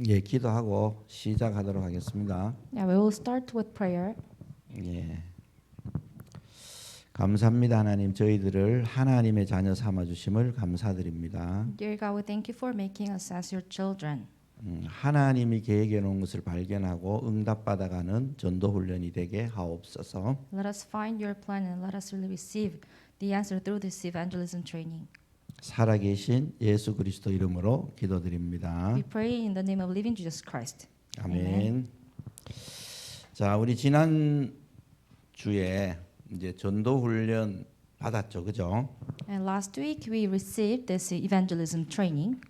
예, 기도하고 시작하도록 하겠습니다. Yeah, we will start with prayer. 예. 감사합니다, 하나님. 저희들을 하나님의 자녀 삼아 주심을 감사드립니다. Dear God, we thank you for making us as your children. 하나님이 계획해 놓은 것을 발견하고 응답받아가는 전도 훈련이 되게 하옵소서. Let us find your plan and let us really receive the answer through this evangelism training. 살아계신 예수 그리스도 이름으로 기도드립니다. We pray in the name of living Jesus Christ. 아멘. Amen. 자, 우리 지난 주에 이제 전도 훈련 받았죠, 그죠? And last week we received this evangelism training.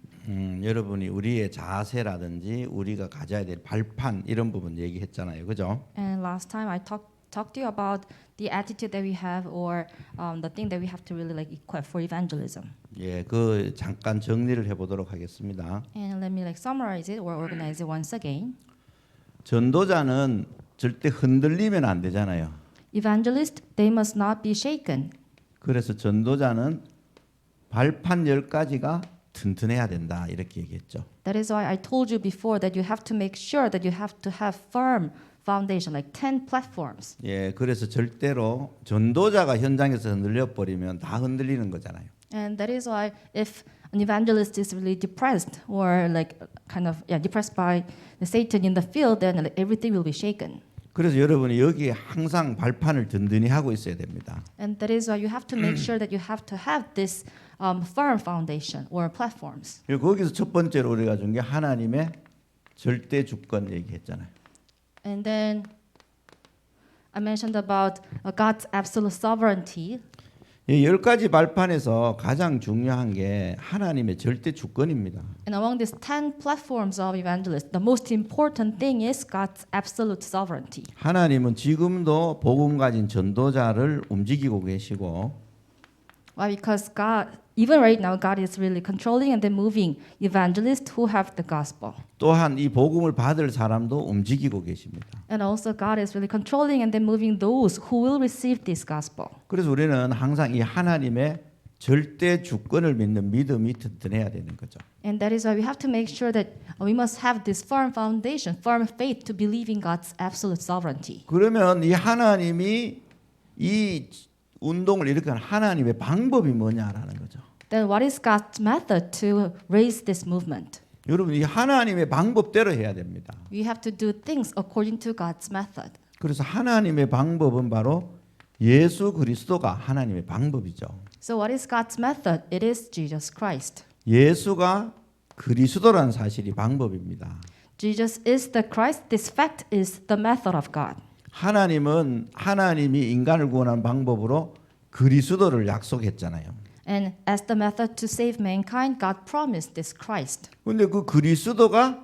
여러분이 우리의 자세라든지 우리가 가져야 될 발판 이런 부분 얘기했잖아요, 그죠? And last time I talked to you about the attitude that we have or the thing that we have to really like equip for evangelism. 예, 그 잠깐 정리를 해보도록 하겠습니다. And let me like summarize it or organize it once again. 전도자는 절대 흔들리면 안 되잖아요. Evangelist, they must not be shaken. 그래서 전도자는 발판 10가지가 튼튼해야 된다 이렇게 얘기했죠. That is why I told you before that you have to make sure that you have to have firm foundation, like 10 platforms. 예, 그래서 절대로 전도자가 현장에서 흔들려 버리면 다 흔들리는 거잖아요. And that is why if an evangelist is really depressed or like kind of depressed by the Satan in the field, then like, everything will be shaken. 그래서 여러분이 여기에 항상 발판을 든든히 하고 있어야 됩니다. And that is why you have to make sure that you have to have this firm foundation or platforms. 그리고 거기서 첫 번째로 우리가 준 게 하나님의 절대 주권 얘기했잖아요. And then I mentioned about God's absolute sovereignty. 이 10가지 발판에서 가장 중요한 게 하나님의 절대 주권입니다. And among these 10 platforms of evangelists, the most important thing is God's absolute sovereignty. 하나님은 지금도 복음 가진 전도자를 움직이고 계시고 Why? Because God, even right now, God is really controlling and then moving evangelists who have the gospel. 또한 이 복음을 받을 사람도 움직이고 계십니다. And also God is really controlling and then moving those who will receive this gospel. 그래서 우리는 항상 이 하나님의 절대 주권을 믿는 믿음이 튼튼해야 되는 거죠. And that is why we have to make sure that we must have this firm foundation, firm faith to believe in God's absolute sovereignty. 그러면 이 하나님이 이 운동을 일으키는 하나님의 방법이 뭐냐라는 거죠. Then what is God's method to raise this movement? 여러분 이 하나님의 방법대로 해야 됩니다. We have to do things according to God's method. 그래서 하나님의 방법은 바로 예수 그리스도가 하나님의 방법이죠. So what is God's method? It is Jesus Christ. 예수가 그리스도라는 사실이 방법입니다. Jesus is the Christ. This fact is the method of God. 하나님은 하나님이 인간을 구원하는 방법으로 그리스도를 약속했잖아요. And as the method to save mankind, God promised this Christ. 근데 그 그리스도가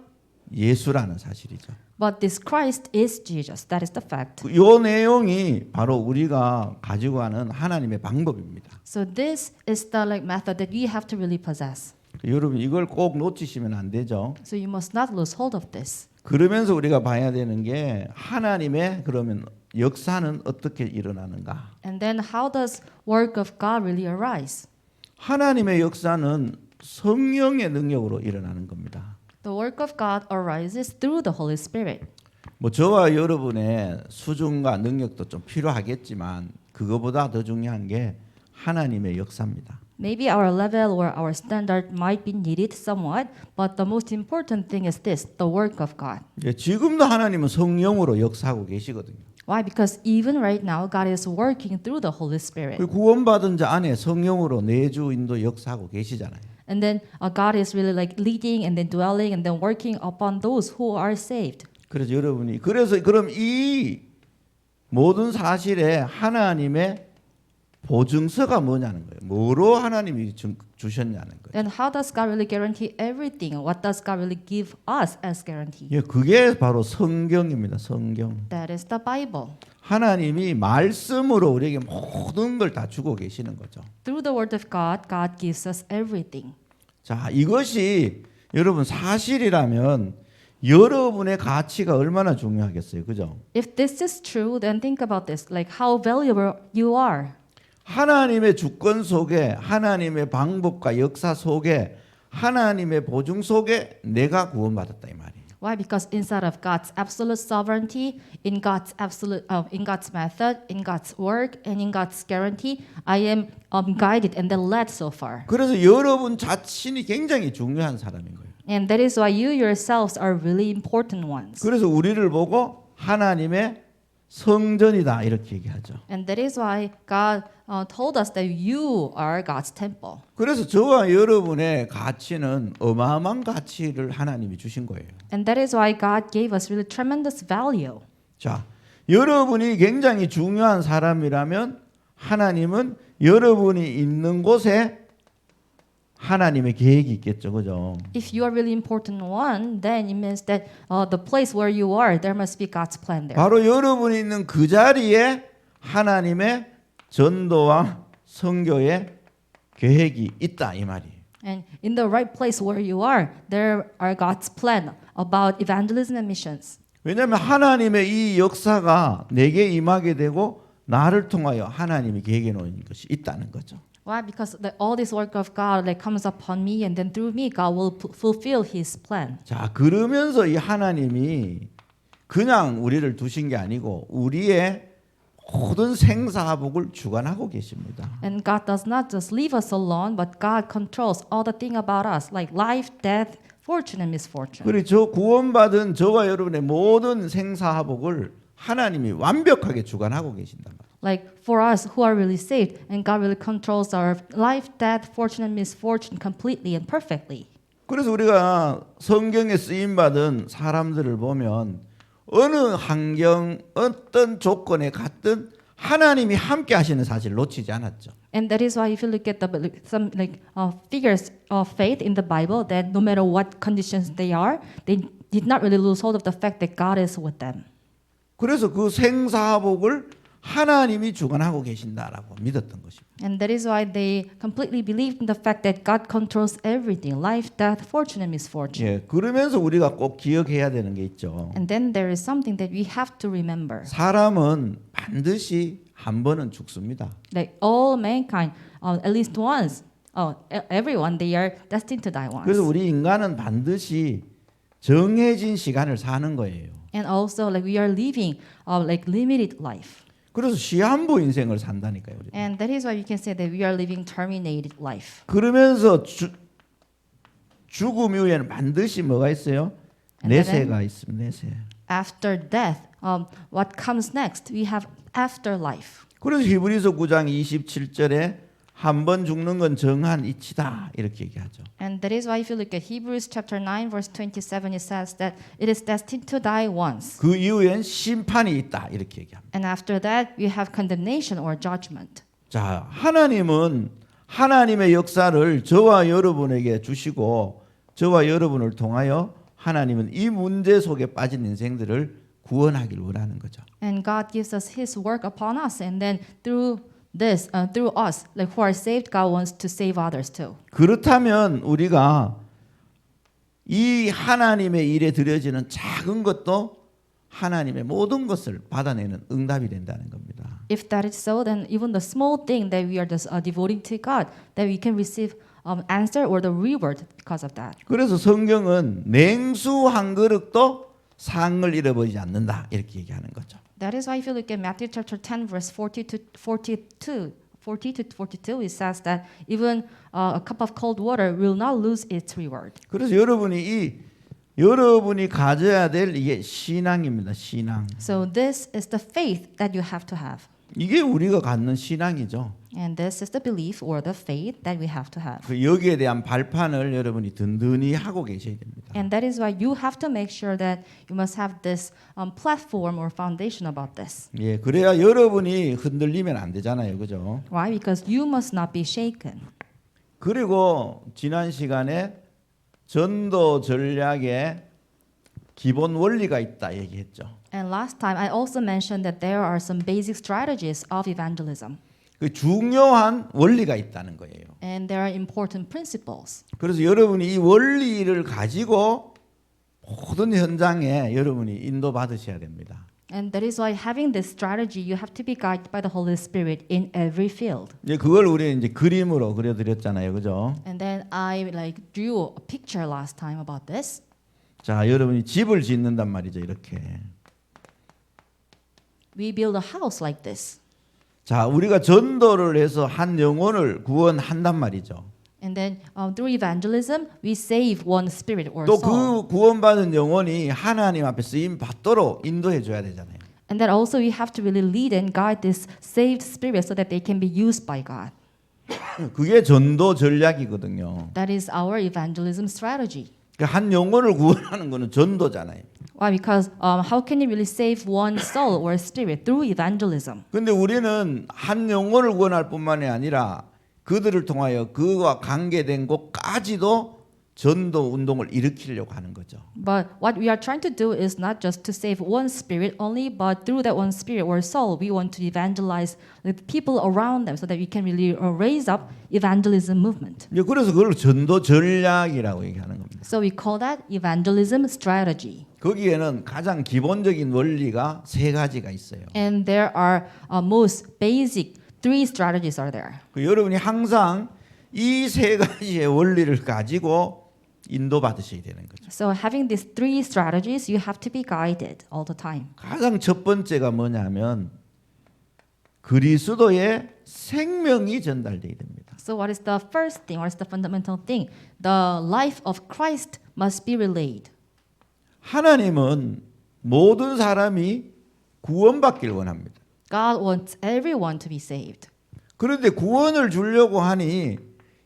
예수라는 사실이죠. But this Christ is Jesus. That is the fact. 이 내용이 바로 우리가 가지고 가는 하나님의 방법입니다. So this is the like method that we have to really possess. 여러분 이걸 꼭 놓치시면 안 되죠. So you must not lose hold of this. 그러면서 우리가 봐야 되는 게 하나님의 그러면 역사는 어떻게 일어나는가? And then how does work of God really arise? 하나님의 역사는 성령의 능력으로 일어나는 겁니다. The work of God arises through the Holy Spirit. 뭐 저와 여러분의 수준과 능력도 좀 필요하겠지만 그거보다 더 중요한 게 하나님의 역사입니다. Maybe our level or our standard might be needed somewhat, but the most important thing is this, the work of God. 예, 지금도 하나님은 성령으로 역사하고 계시거든요. Why? Because even right now, God is working through the Holy Spirit. 구원받은 자 안에 성령으로 내주 인도 역사하고 계시잖아요. And then God is really like leading and then dwelling and then working upon those who are saved. 그래서 여러분이 그럼 이 모든 사실에 하나님의 보증서가 뭐냐는 거예요. 뭐로 하나님이 주셨냐는 거예요. Then how does God really guarantee everything? What does God really give us as guarantee? 예, 그게 바로 성경입니다. 성경. That is the Bible. 하나님이 말씀으로 우리에게 모든 걸 다 주고 계시는 거죠. Through the word of God, God gives us everything. 자, 이것이 여러분 사실이라면 여러분의 가치가 얼마나 중요하겠어요. 그죠? If this is true, then think about this. Like how valuable you are. 하나님의 주권 속에 하나님의 방법과 역사 속에 하나님의 보증 속에 내가 구원받았다 이 말이에요. Why? Because inside of God's absolute sovereignty, in God's method, in God's work, and in God's guarantee, I am guided and then led so far. 그래서 여러분 자신이 굉장히 중요한 사람인 거예요. And that is why you yourselves are really important ones. 그래서 우리를 보고 하나님의 성전이다 이렇게 얘기하죠. And that is why God told us that you are God's temple. 그래서 저와 여러분의 가치는 어마어마한 가치를 하나님이 주신 거예요. And that is why God gave us really tremendous value. 자, 여러분이 굉장히 중요한 사람이라면 하나님은 여러분이 있는 곳에 하나님의 계획이 있겠죠, 그죠? If you are really important one, then it means that the place where you are, there must be God's plan there. 바로 여러분이 있는 그 자리에 하나님의 전도와 선교의 계획이 있다 이 말이에요. And in the right place where you are, there are God's plan about evangelism and missions. 왜냐하면 하나님의 이 역사가 내게 임하게 되고 나를 통하여 하나님이 계획해 놓은 것이 있다는 거죠. Why? Because all this work of God like comes upon me, and then through me, God will fulfill His plan. 자, 그러면서 이 하나님이 그냥 우리를 두신 게 아니고 우리의 모든 생사복을 주관하고 계십니다. And God does not just leave us alone, but God controls all the thing about us, like life, death, fortune, and misfortune. 그리고 저 구원받은 저와 여러분의 모든 생사복을 하나님이 완벽하게 주관하고 계신단 말이에요. Like for us who are really saved, and God really controls our life, death, fortune, and misfortune completely and perfectly. 그래서 우리가 성경에 쓰임 받은 사람들을 보면 어느 환경, 어떤 조건에 갔든 하나님이 함께 하시는 사실을 놓치지 않았죠. And that is why if you look at some figures of faith in the Bible, that no matter what conditions they are, they did not really lose hold of the fact that God is with them. 그래서 그 생사복을 하나님이 주관하고 계신다라고 믿었던 것입니다. And that is why they completely believed in the fact that God controls everything, life, death, fortune, and misfortune. 예, 그러면서 우리가 꼭 기억해야 되는 게 있죠. And then there is something that we have to remember. 사람은 반드시 한 번은 죽습니다. Like all mankind, at least once, everyone, they are destined to die once. 그래서 우리 인간은 반드시 정해진 시간을 사는 거예요. And also, like we are living like limited life. 그래서 시한부 인생을 산다니까요. 우리. And that is why you can say that we are living terminated life. 그러면서 죽음 이후에는 반드시 뭐가 있어요? 내세가 있습니다. 내세. After death, what comes next? We have afterlife. 그래서 히브리서 9장 27절에 한 번 죽는 건 정한 이치다 이렇게 얘기하죠. And that is why if you look at Hebrews chapter 9 verse 27, it says that it is destined to die once. 그 이후엔 심판이 있다 이렇게 얘기합니다. And after that, we have condemnation or judgment. 자, 하나님은 하나님의 역사를 저와 여러분에게 주시고 저와 여러분을 통하여 하나님은 이 문제 속에 빠진 인생들을 구원하기를 원하는 거죠. And God gives us His work upon us, and then through us, like who are saved, God wants to save others too. 그렇다면 우리가 이 하나님의 일에 드려지는 작은 것도 하나님의 모든 것을 받아내는 응답이 된다는 겁니다. If that is so, then even the small thing that we are just devoting to God, that we can receive answer or the reward because of that. 그래서 성경은 냉수 한 그릇도 상을 잃어버리지 않는다 이렇게 얘기하는 거죠. That is why if you look at Matthew chapter 10 verse 40 to 42, it says that even a cup of cold water will not lose its reward. 그래서 여러분이 가져야 될 이게 신앙입니다. 신앙. So this is the faith that you have to have. 이게 우리가 갖는 신앙이죠. And this is the belief or the faith that we have to have. 그 여기에 대한 발판을 여러분이 든든히 하고 계셔야 됩니다. And that is why you have to make sure that you must have this platform or foundation about this. 예, 그래야 여러분이 흔들리면 안 되잖아요, 그죠? Why? Because you must not be shaken. 그리고 지난 시간에 전도 전략에 기본 원리가 있다 얘기했죠. And last time I also mentioned that there are some basic strategies of evangelism. 그 중요한 원리가 있다는 거예요. And there are important principles. 그래서 여러분이 이 원리를 가지고 모든 현장에 여러분이 인도받으셔야 됩니다. And that is why having this strategy, you have to be guided by the Holy Spirit in every field. 이제 그걸 우리 이제 그림으로 그려드렸잖아요, 그죠? And then I like drew a picture last time about this. 자, 여러분이 집을 짓는단 말이죠. 이렇게. We build a house like this. 자, 우리가 전도를 해서 한 영혼을 구원한단 말이죠. And then through evangelism, we save one spirit or 또 soul. 그 구원받은 영혼이 하나님 앞에 쓰임 받도록 인도해 줘야 되잖아요. And then also we have to really lead and guide this saved spirit so that they can be used by God. 그게 전도 전략이거든요. That is our evangelism strategy. 그러니까 한 영혼을 구원하는 거는 전도잖아요. Why? Because how can you really save one soul or spirit through evangelism? 근데 우리는 한 영혼을 구원할 뿐만이 아니라 그들을 통하여 그와 관계된 곳까지도 전도 운동을 일으키려고 하는 거죠. But what we are trying to do is not just to save one spirit only, but through that one spirit or soul, we want to evangelize the people around them so that we can really raise up evangelism movement. 이제 그래서 그걸 전도 전략이라고 얘기하는 겁니다. So we call that evangelism strategy. 거기에는 가장 기본적인 원리가 세 가지가 있어요. And there are most basic three strategies are there. 그 여러분이 항상 이 세 가지의 원리를 가지고 인도받으셔야 되는 거죠. So having these three strategies, you have to be guided all the time. 가장 첫 번째가 뭐냐면 그리스도의 생명이 전달돼야 됩니다. So what is the first thing? What is the fundamental thing? The life of Christ must be relayed. 하나님은 모든 사람이 구원받길 원합니다. God wants everyone to be saved. 그런데 구원을 주려고 하니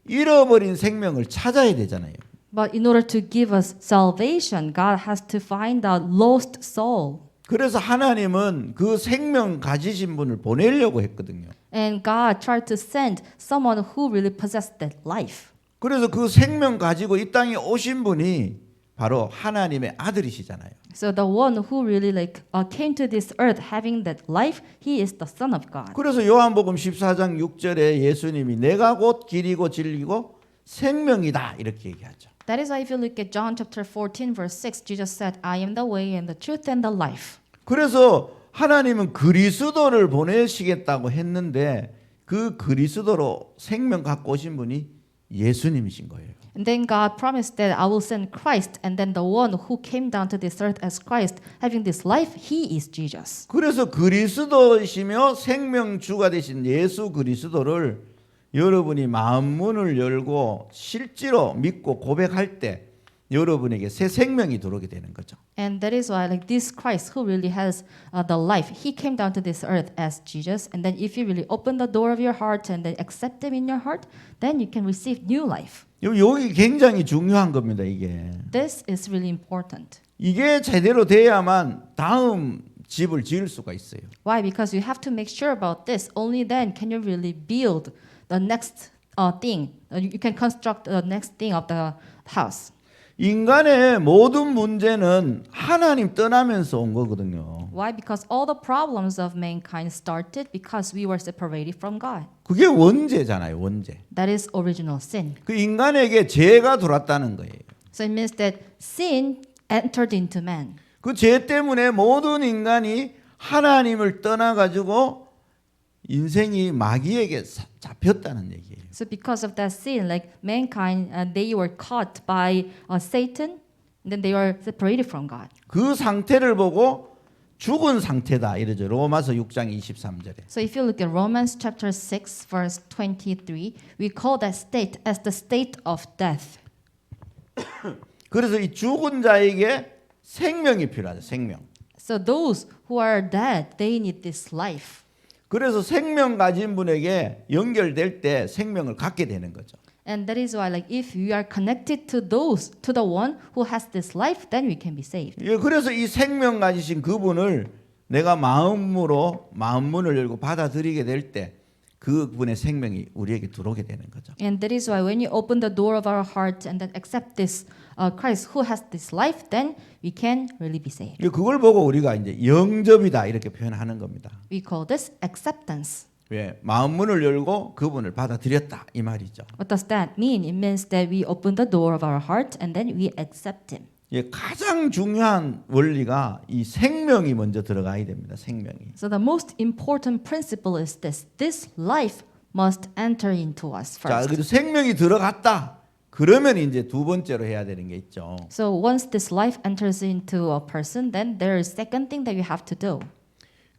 잃어버린 생명을 찾아야 되잖아요. But in order to give us salvation, God has to find the lost soul. 그래서 하나님은 그 생명 가지신 분을 보내려고 했거든요. And God tried to send someone who really possessed that life. 그래서 그 생명 가지고 이 땅에 오신 분이 바로 하나님의 아들이시잖아요. So the one who really came to this earth having that life, he is the Son of God. 그래서 요한복음 14장 6절에 예수님이 내가 곧 길이고 진리고 생명이다 이렇게 얘기하죠. That is why if you look at John chapter 14 verse 6, Jesus said, I am the way and the truth and the life. 그래서 하나님은 그리스도를 보내시겠다고 했는데 그 그리스도로 생명 갖고 오신 분이 예수님이신 거예요. And then God promised that I will send Christ, and then the one who came down to this earth as Christ, having this life, he is Jesus. 그래서 그리스도이시며 생명주가 되신 예수 그리스도를 여러분이 마음 문을 열고 실제로 믿고 고백할 때 여러분에게 새 생명이 들어오게 되는 거죠. And that is why this Christ who really has the life, he came down to this earth as Jesus. And then if you really open the door of your heart and then accept him in your heart, then you can receive new life. 여기 굉장히 중요한 겁니다. 이게. This is really important. 이게 제대로 돼야만 다음 집을 지을 수가 있어요. Why? Because you have to make sure about this. Only then can you really build the next thing. You can construct the next thing of the house. 인간의 모든 문제는 하나님 떠나면서 온 거거든요. Why? Because all the problems of mankind started because we were separated from God. 그게 원죄잖아요, 원죄. That is original sin. 그 인간에게 죄가 들어왔다는 거예요. So it means that sin entered into man. 그 죄 때문에 모든 인간이 하나님을 떠나가지고 인생이 마귀에게 잡혔다는 얘기예요. So because of that sin, mankind, they were caught by Satan, and then they were separated from God. 그 상태를 보고 죽은 상태다 이러죠. 로마서 6장 23절에. So if you look at Romans chapter 6 verse 23, we call that state as the state of death. 그래서 이 죽은 자에게 생명이 필요하죠. 생명. So those who are dead, they need this life. 그래서 생명 가진 분에게 연결될 때 생명을 갖게 되는 거죠. And that is why if we are connected to the one who has this life, then we can be saved. 예, 그래서 이 생명 가지신 그분을 내가 마음으로 마음 문을 열고 받아들이게 될 때 그분의 생명이 우리에게 들어오게 되는 거죠. And that is why when you open the door of our heart and then accept this Christ who has this life, then we can really be saved. 예, 그걸 보고 우리가 이제 영접이다 이렇게 표현하는 겁니다. We call this acceptance. 예, 마음 문을 열고 그분을 받아들였다 이 말이죠. What does that mean? It means that we open the door of our heart and then we accept him. 예, 가장 중요한 원리가 이 생명이 먼저 들어가야 됩니다. 생명이. So the most important principle is this. This life must enter into us 자, first. 그래서 생명이 들어갔다. 그러면 이제 두 번째로 해야 되는 게 있죠. So once this life enters into a person, then there is second thing that you have to do.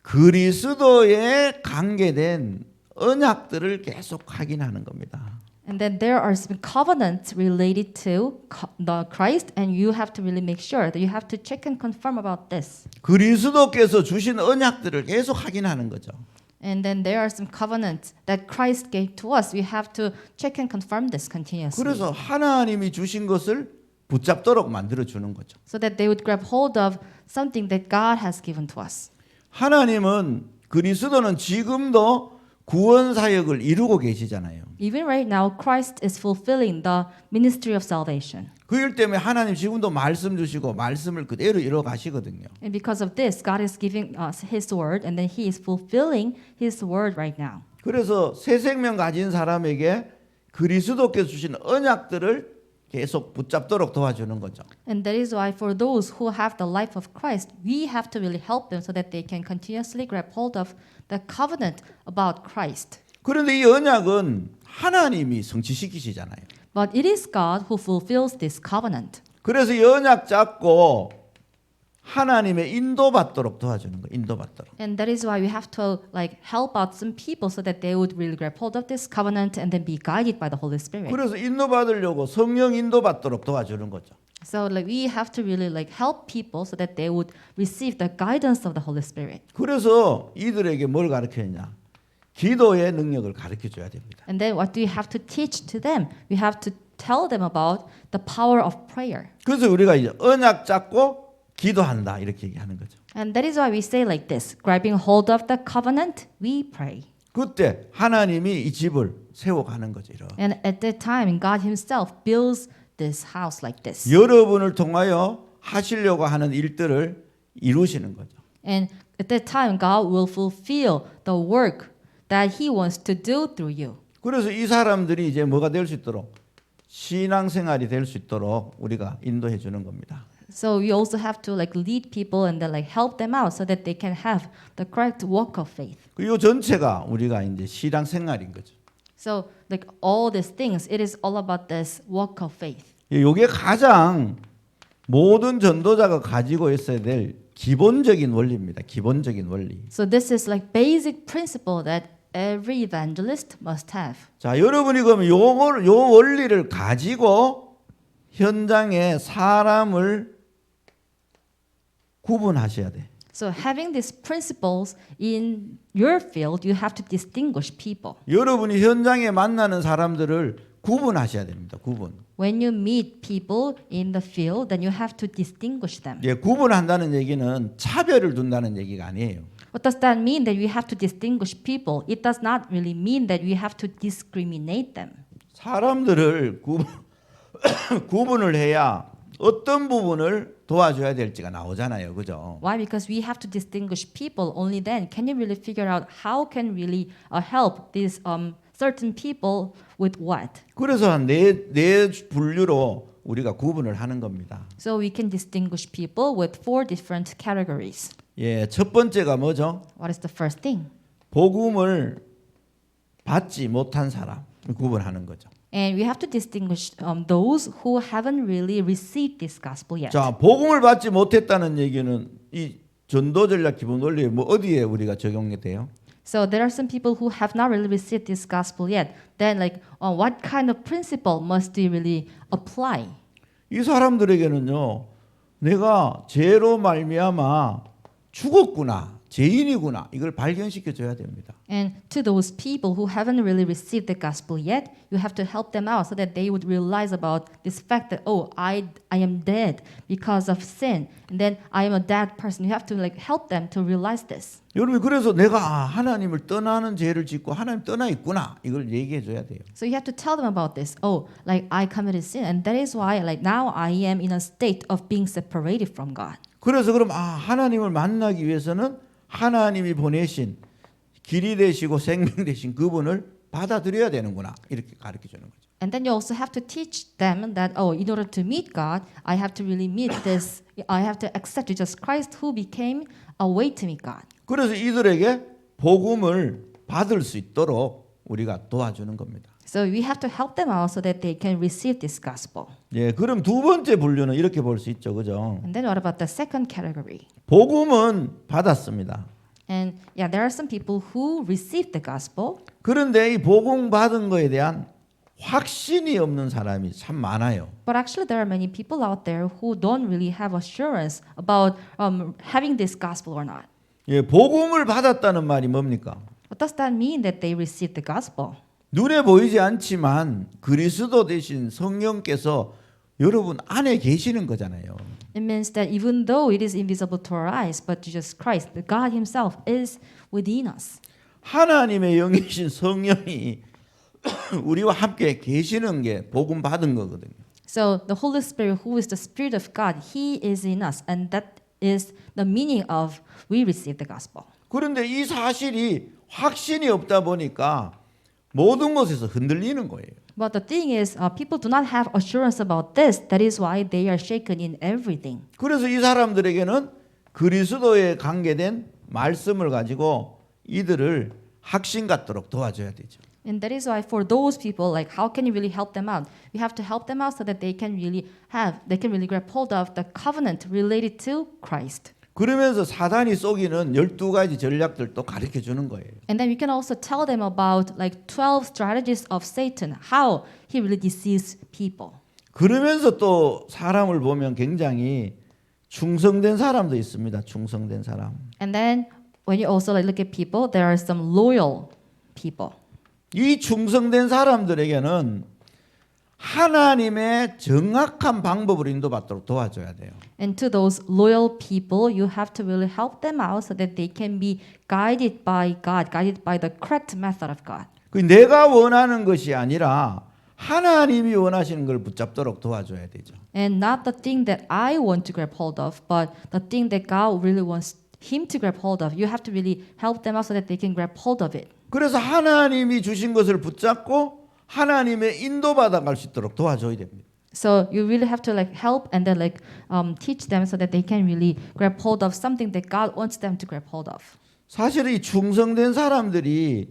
그리스도에 관계된 언약들을 계속 확인하는 겁니다. And then there are some covenants related to the Christ, and you have to really make sure that you have to check and confirm about this. 그리스도께서 주신 언약들을 계속 확인하는 거죠. And then there are some covenants that Christ gave to us. We have to check and confirm this continuously. 그래서 하나님이 주신 것을 붙잡도록 만들어 주는 거죠. So that they would grab hold of something that God has given to us. 하나님은 그리스도는 지금도 구원 사역을 이루고 계시잖아요. Even right now, Christ is fulfilling the ministry of salvation. 그 일 때문에 하나님 지금도 말씀 주시고 말씀을 그대로 이루어 가시거든요. And because of this, God is giving us His word, and then He is fulfilling His word right now. 그래서 새 생명 가진 사람에게 그리스도께서 주신 언약들을 계속 붙잡도록 도와주는 거죠. And that is why for those who have the life of Christ, we have to really help them so that they can continuously grab hold of the covenant about Christ. 그런데 이 언약은 하나님이 성취시키시잖아요. But it is God who fulfills this covenant. 그래서 이 언약 잡고 하나님의 인도받도록 도와주는 거예요. 인도받도록. And that is why we have to like help out some people so that they would really grab hold of this covenant and then be guided by the Holy Spirit. 그래서 인도받으려고 성령 인도받도록 도와주는 거죠. So like we have to really like help people so that they would receive the guidance of the Holy Spirit. 그래서 이들에게 뭘 가르쳤냐? 기도의 능력을 가르쳐 줘야 됩니다. And then what do you have to teach to them? We have to tell them about the power of prayer. 그래서 우리가 이제 언약 잡고 기도한다 이렇게 얘기하는 거죠. And that is why we say like this, grabbing hold of the covenant, we pray. 그때 하나님이 이 집을 세워가는 거죠. 이렇게. And at that time, God Himself builds this house like this. 여러분을 통하여 하시려고 하는 일들을 이루시는 거죠. And at that time, God will fulfill the work that He wants to do through you. 그래서 이 사람들이 이제 뭐가 될 수 있도록 신앙생활이 될 수 있도록 우리가 인도해 주는 겁니다. So we also have to like lead people and then like help them out so that they can have the correct walk of faith. 이 전체가 우리가 이제 신앙생활인 거죠. So like all these things, it is all about this walk of faith. 이게 가장 모든 전도자가 가지고 있어야 될 기본적인 원리입니다. 기본적인 원리. So this is like basic principle that every evangelist must have. 자, 여러분이 그러면 요 원리를 가지고 현장에 사람을 구분하셔야 돼. So having these principles in your field, you have to distinguish people. 여러분이 현장에 만나는 사람들을 구분하셔야 됩니다. 구분. When you meet people in the field, then you have to distinguish them. 예, 구분한다는 얘기는 차별을 둔다는 얘기가 아니에요. What does that mean that we have to distinguish people? It does not really mean that we have to discriminate them. 사람들을 구분을 해야 어떤 부분을 도와줘야 될지가 나오잖아요. 그죠? Why? Because we have to distinguish people. Only then can you really figure out how can really help these certain people with what. 그래서 한 네 분류로 우리가 구분을 하는 겁니다. So we can distinguish people with 4 different categories. 예, 첫 번째가 뭐죠? What is the first thing? 복음을 받지 못한 사람 구분하는 거죠. And we have to distinguish those who haven't really received this gospel yet. 자, 복음을 받지 못했다는 얘기는 이 전도 전략 기본 원리에 뭐 어디에 우리가 적용이 돼요? So there are some people who have not really received this gospel yet. Then like what kind of principle must we really apply? 이 사람들에게는요. 내가 죄로 말미암아 죽었구나. 죄인이구나. 이걸 발견시켜 줘야 됩니다. And to those people who haven't really received the gospel yet, you have to help them out so that they would realize about this fact that I am dead because of sin, and then I am a dead person. You have to like help them to realize this. 여러분 그래서 내가 하나님을 떠나는 죄를 짓고 하나님 떠나 있구나. 이걸 얘기해 줘야 돼요. So you have to tell them about this. Like I committed sin, and that is why like now I am in a state of being separated from God. 그래서 그럼 하나님을 만나기 위해서는 하나님이 보내신 길이 되시고 생명 되신 그분을 받아들여야 되는구나. 이렇게 가르쳐 주는 거죠. And then you also have to teach them that in order to meet God, I have to really meet this. I have to accept Jesus Christ who became a way to meet God. 그래서 이들에게 복음을 받을 수 있도록 우리가 도와주는 겁니다. So we have to help them out so that they can receive this gospel. 예, 그럼 두 번째 분류는 이렇게 볼 수 있죠, 그죠? And then what about the second category? 복음은 받았습니다. And yeah, there are some people who received the gospel, 그런데 이 복음 받은 거에 대한 확신이 없는 사람이 참 많아요. but actually there are many people out there who don't really have assurance about having this gospel or not. 예, 복음을 받았다는 말이 뭡니까? What does that mean that they received the gospel? 눈에 보이지 않지만 그리스도 대신 성령께서 여러분 안에 계시는 거잖아요. It means that even though it is invisible to our eyes, but Jesus Christ, the God Himself, is within us. 하나님의 영이신 성령이 우리와 함께 계시는 게 복음 받은 거거든요. So the Holy Spirit, who is the Spirit of God, He is in us, and that is the meaning of we receive the gospel. 그런데 이 사실이 확신이 없다 보니까 모든 것에서 흔들리는 거예요. But the thing is, people do not have assurance about this. That is why they are shaken in everything. 그래서 이 사람들에게는 그리스도에 관계된 말씀을 가지고 이들을 확신 갖도록 도와줘야 되죠. And that is why for those people, like how can you really help them out? We have to help them out so that they can really grab hold of the covenant related to Christ. 그러면서 사단이 속이는 12가지 전략들도 가르쳐 주는 거예요. And then we can also tell them about like 12 strategies of Satan, how he really deceives people. 그러면서 또 사람을 보면 굉장히 충성된 사람도 있습니다. 충성된 사람. And then when you also like look at people, there are some loyal people. 이 충성된 사람들에게는 하나님의 정확한 방법으로 인도받도록 도와줘야 돼요. And to those loyal people, you have to really help them out so that they can be guided by God, guided by the correct method of God. 그 내가 원하는 것이 아니라 하나님이 원하시는 걸 붙잡도록 도와줘야 되죠. And not the thing that I want to grab hold of, but the thing that God really wants him to grab hold of. You have to really help them out so that they can grab hold of it. 그래서 하나님이 주신 것을 붙잡고 하나님의 인도받아 갈 수 있도록 도와줘야 됩니다. So you really have to like help and then like teach them so that they can really grab hold of something that God wants them to grab hold of. 사실 이 충성된 사람들이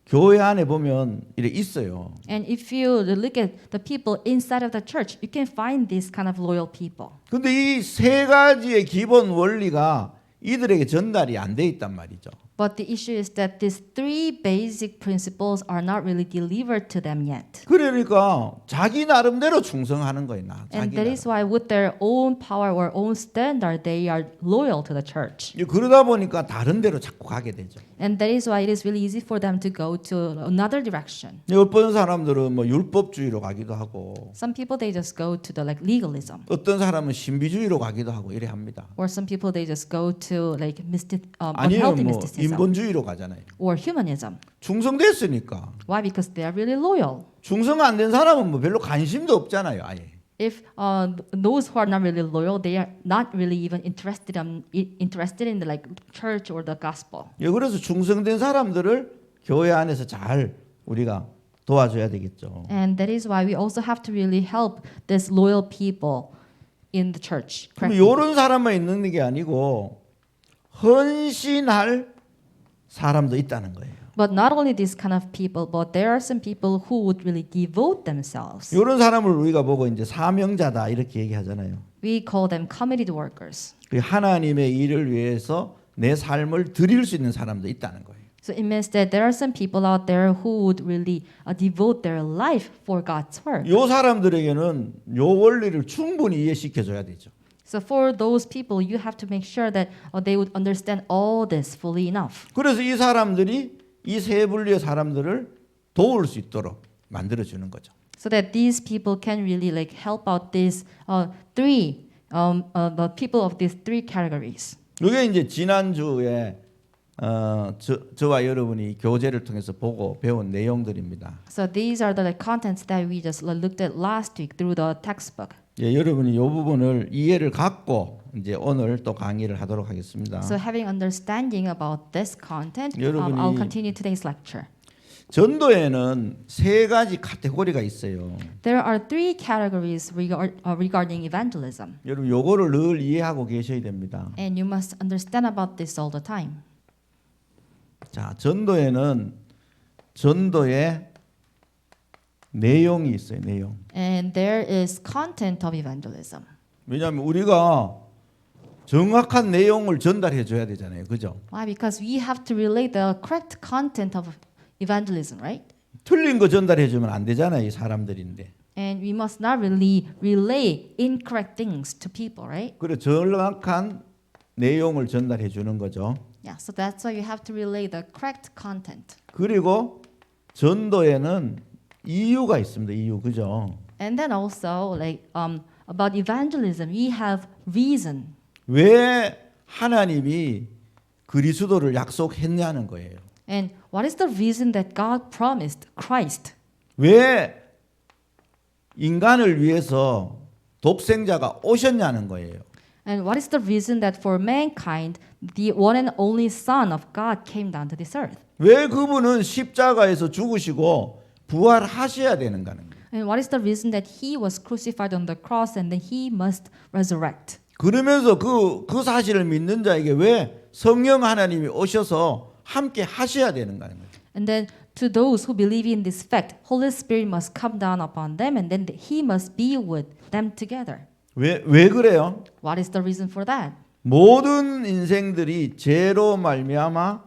교회 안에 보면 이렇게 있어요. And if you look at the people inside of the church, you can find these kind of loyal people. 근데 이 세 가지의 기본 원리가 이들에게 전달이 안 돼 있단 말이죠. But the issue is that these three basic principles are not really delivered to them yet. 그러니까 자기 나름대로 충성하는 거예요. And 자기 that 나름. is why with their own power or own standard, they are loyal to the church. 그러다 보니까 다른 데로 자꾸 가게 되죠. And that is why it is really easy for them to go to another direction. 어떤 사람들은 뭐 율법주의로 가기도 하고 Some people, they just go to the like legalism. 어떤 사람은 신비주의로 가기도 하고 이래 합니다. Or some people, they just go to like 아니면 unhealthy 뭐 mysticism. 인본주의로 가잖아요. Or humanism. 충성됐으니까. Why? Because they are really loyal. 충성 안 된 사람은 뭐 별로 관심도 없잖아요, 아예. If those who are not really loyal, they are not really even interested in the like church or the gospel. 예, 그래서 충성된 사람들을 교회 안에서 잘 우리가 도와줘야 되겠죠. And that is why we also have to really help these loyal people in the church. 그럼 이런 사람만 있는 게 아니고 헌신할 사람도 있다는 거예요. But not only these kind of people, but there are some people who would really devote themselves. 이런 사람을 우리가 보고 이제 사명자다 이렇게 얘기하잖아요. We call them committed workers. 그 하나님의 일을 위해서 내 삶을 드릴 수 있는 사람도 있다는 거예요. So it means that there are some people out there who would really devote their life for God's work. 이 사람들에게는 이 원리를 충분히 이해시켜 줘야 되죠. So for those people, you have to make sure that they would understand all this fully enough. 그래서 이 사람들이 이 세 분류의 사람들을 도울 수 있도록 만들어 주는 거죠. So that these people can really like help out these the people of these three categories. 이게 이제 지난주에 저와 여러분이 교재를 통해서 보고 배운 내용들입니다. So these are the like, contents that we just looked at last week through the textbook. 예, 여러분이 이 부분을 이해를 갖고 이제 오늘 또 강의를 하도록 하겠습니다. So having understanding about this content, 여러분이- I'll continue today's lecture. 전도에는 세 가지 카테고리가 있어요. There are three categories regarding evangelism, 여러분 요거를 늘 이해하고 계셔야 됩니다. and you must understand about this all the time. 자, 전도에는 전도의 내용이 있어요. 내용. And there is content of evangelism. 왜냐하면 우리가 정확한 내용을 전달해 줘야 되잖아요. 그죠? Why? Because we have to relate the correct content of evangelism, right? 틀린 거 전달해 주면 안 되잖아요. 이 사람들인데. And we must not really relay incorrect things to people, right? 그래 정확한 내용을 전달해 주는 거죠. Yeah, so that's why you have to relay the correct content. 그리고 전도에는 이유가 있습니다. 이유. 그죠? And then also about evangelism, we have reason. 왜 하나님이 그리스도를 약속했냐는 거예요. And what is the reason that God promised Christ? 왜 인간을 위해서 독생자가 오셨냐는 거예요. And what is the reason that for mankind, the one and only Son of God came down to this earth? 왜 그분은 십자가에서 죽으시고 부활하셔야 되는가는 거예요. And what is the reason that he was crucified on the cross and then he must resurrect? 그러면서 그 사실을 믿는 자에게 왜 성령 하나님이 오셔서 함께 하셔야 되는가는 거예요. And then to those who believe in this fact, Holy Spirit must come down upon them and then he must be with them together. 왜 그래요? What is the reason for that? 모든 인생들이 죄로 말미암아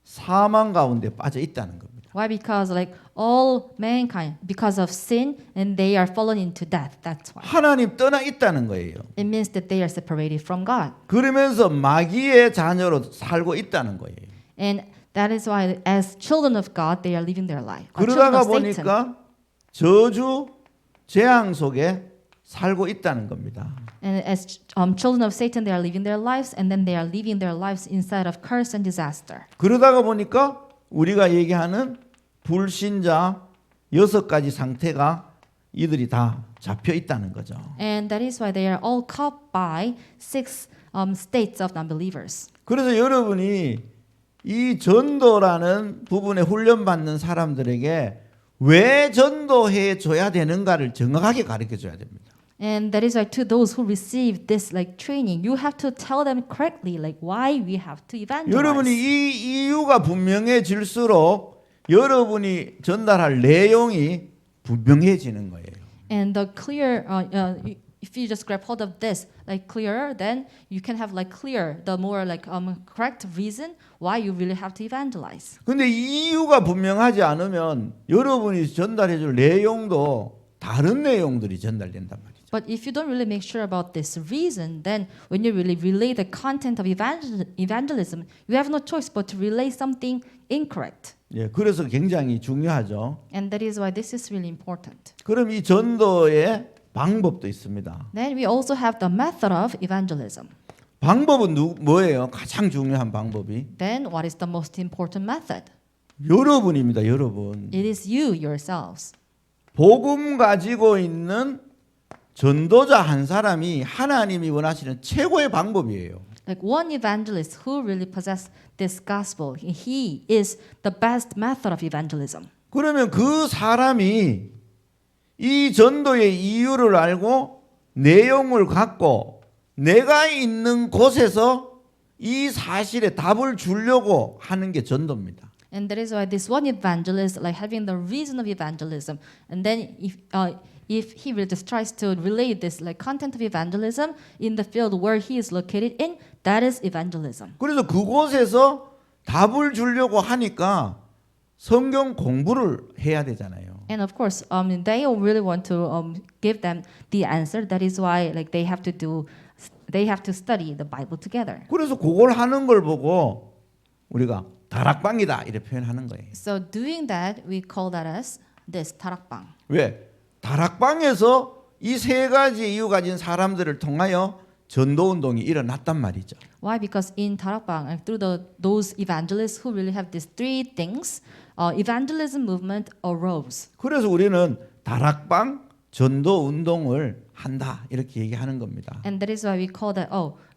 사망 가운데 빠져 있다는 겁니다. Why? Because all mankind, because of sin, and they are fallen into death. That's why. 하나님 떠나 있다는 거예요. It means that they are separated from God. 그러면서 마귀의 자녀로 살고 있다는 거예요. And that is why as children of God, they are living their life. 그러다가 보니까 저주, 재앙 속에 살고 있다는 겁니다. And as children of Satan, they are living their lives, and then they are living their lives inside of curse and disaster. 그러다가 보니까 우리가 얘기하는 불신자 6가지 상태가 이들이 다 잡혀 있다는 거죠. And that is why they are all caught by 6 states of non-believers. 그래서 여러분이 이 전도라는 부분에 훈련받는 사람들에게 왜 전도해 줘야 되는가를 정확하게 가르쳐 줘야 됩니다. And that is why to those who receive this training, you have to tell them correctly why we have to evangelize. 여러분이 이 이유가 분명해질수록 여러분이 전달할 내용이 분명해지는 거예요. And the clear, if you just grab hold of this clearer, then you can have clear, the more correct reason why you really have to evangelize. 근데 이 이유가 분명하지 않으면 여러분이 전달해 줄 내용도 다른 내용들이 전달된단 말이죠. But if you don't really make sure about this reason, then when you really relay the content of evangelism, you have no choice but to relay something incorrect. 예, 그래서 굉장히 중요하죠. And that is why this is really important. 그럼 이 전도의 방법도 있습니다. Then we also have the method of evangelism. 방법은 뭐예요? 가장 중요한 방법이 Then what is the most important method? 여러분입니다. 여러분. It is you yourselves. 복음 가지고 있는 전도자 한 사람이 하나님이 원하시는 최고의 방법이에요. One evangelist who really possesses this gospel, he is the best method of evangelism. 그러면 그 사람이 이 전도의 이유를 알고 내용을 갖고 내가 있는 곳에서 이 사실에 답을 주려고 하는 게 전도입니다. And that is why this one evangelist, having the reason of evangelism, and then if he will just tries to relay this content of evangelism in the field where he is located in, that is evangelism. 그래서 그곳에서 답을 주려고 하니까 성경 공부를 해야 되잖아요. And of course, they really want to give them the answer. That is why they have to study the Bible together. 그래서 그걸 하는 걸 보고 우리가 다락방이다 이렇게 표현하는 거예요. So doing that, we call that as this tarakbang. 왜? 다락방에서 이 3가지 이유 가진 사람들을 통하여 전도 운동이 일어났단 말이죠. Why? Because in tarakbang, through those evangelists who really have these 3 things, evangelism movement arose. 그래서 우리는 다락방 전도 운동을 한다 이렇게 얘기하는 겁니다. And that is why we call that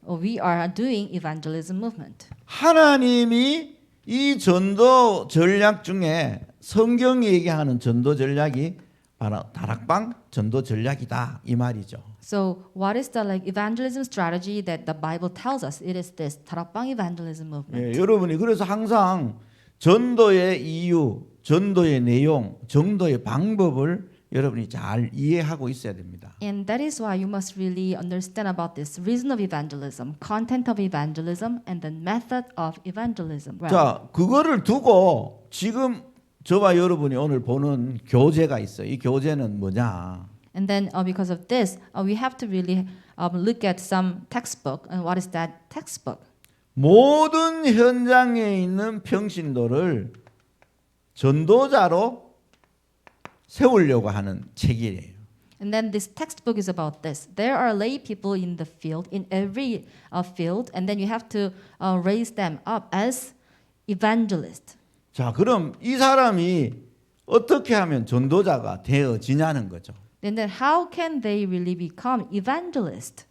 we are doing evangelism movement. 하나님이 이 전도 전략 중에 성경이 얘기하는 전도 전략이 바로 다락방 전도 전략이다 이 말이죠. So what is the evangelism strategy that the Bible tells us? It is this tarakbang evangelism movement. 예, 여러분이 그래서 항상 전도의 이유, 전도의 내용, 전도의 방법을 여러분이 잘 이해하고 있어야 됩니다. And that is why you must really understand about this reason of evangelism, content of evangelism, and the method of evangelism. Well, 자, 그거를 두고 지금 저와 여러분이 오늘 보는 교재가 있어요. 이 교재는 뭐냐? and then because of this, we have to really look at some textbook. And what is that textbook? 모든 현장에 있는 평신도를 전도자로 세우려고 하는 책이에요. And then this textbook is about this. There are lay people in the field, in every field, and then you have to raise them up as evangelists. 자, 그럼 이 사람이 어떻게 하면 전도자가 되어지냐는 거죠. And then how can they really become evangelists?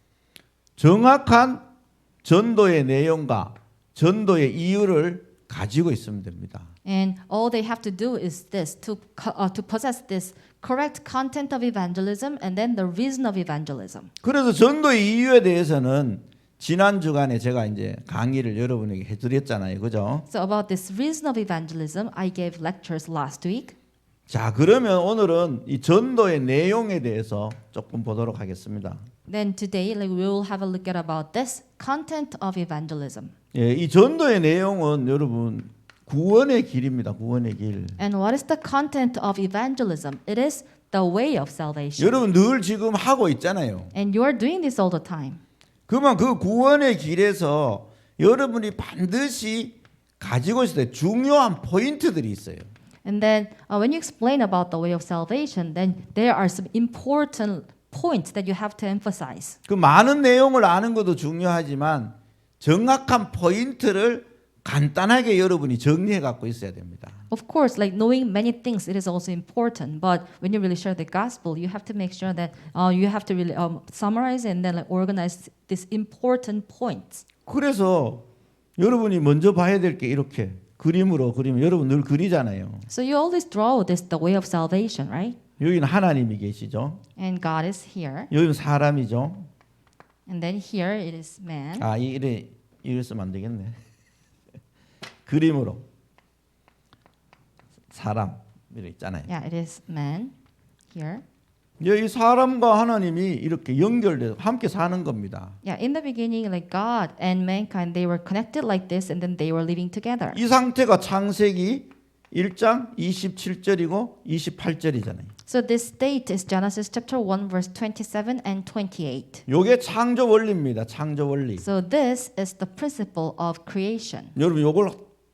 정확한 전도의 내용과 전도의 이유를 가지고 있으면 됩니다. And all they have to do is this to possess this correct content of evangelism and then the reason of evangelism. 그래서 전도의 이유에 대해서는 지난 주간에 제가 이제 강의를 여러분에게 해드렸잖아요, 그죠? So about this reason of evangelism, I gave lectures last week. 자, 그러면 오늘은 이 전도의 내용에 대해서 조금 보도록 하겠습니다. Then today, we will have a look at about this content of evangelism. 예, 이 전도의 내용은 여러분 구원의 길입니다. 구원의 길. And what is the content of evangelism? It is the way of salvation. 여러분 늘 지금 하고 있잖아요. And you are doing this all the time. 그러면 그 구원의 길에서 여러분이 반드시 가지고 있어야 될 중요한 포인트들이 있어요. And then when you explain about the way of salvation, then there are some important points that you have to emphasize. 그 많은 내용을 아는 것도 중요하지만 정확한 포인트를 간단하게 여러분이 정리해 갖고 있어야 됩니다. Of course, like knowing many things, it is also important. But when you really share the gospel, you have to make sure that you have to really summarize and then organize these important points. 그래서 여러분이 먼저 봐야 될 게 이렇게 그림으로 그리면 여러분 늘 그리잖아요. So you always draw this the way of salvation, right? 여기는 하나님이 계시죠. And God is here, 여기는 사람이죠. and then here it is man. 아, 이래 쓰면 안 되겠네. 그림으로 사람 이렇게 있잖아요. Yeah, it is man here. 이 사람과 하나님이 이렇게 연결돼서 함께 사는 겁니다. Yeah, in the beginning, like God and mankind, they were connected like this, and then they were living together. 이 상태가 창세기 1장 27절이고 28절이잖아요. So this state is Genesis chapter 1, verse 27 and 28. 요게 창조 원리입니다. 창조 원리. So this is the principle of creation. 여러분 요걸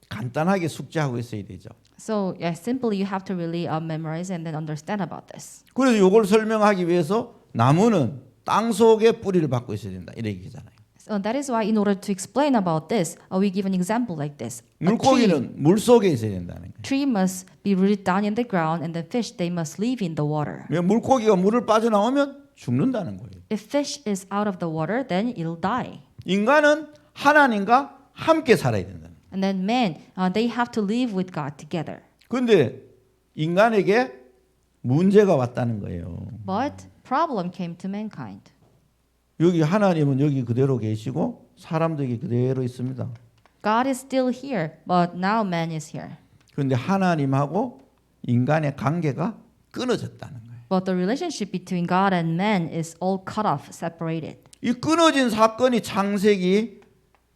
간단하게 숙지하고 있어야 되죠. So yeah, simply you have to really memorize and then understand about this. 그래서 요걸 설명하기 위해서 나무는 땅 속에 뿌리를 받고 있어야 된다. 이렇게 얘기잖아요. So that is why in order to explain about this, we give an example like this. 물고기는 물 속에 있어야 된다는 거예요. Tree must be rooted down in the ground, and the fish they must live in the water. 물고기가 물을 빠져나오면 죽는다는 거예요. If fish is out of the water, then it'll die. 인간은 하나님과 함께 살아야 된다는 거예요. And then men, they have to live with God together. 그런데 인간에게 문제가 왔다는 거예요. But problem came to mankind. 여기 하나님은 여기 그대로 계시고 사람도 여기 그대로 있습니다. God is still here, but now man is here. 그런데 하나님하고 인간의 관계가 끊어졌다는 거예요. But the relationship between God and man is all cut off, separated. 이 끊어진 사건이 창세기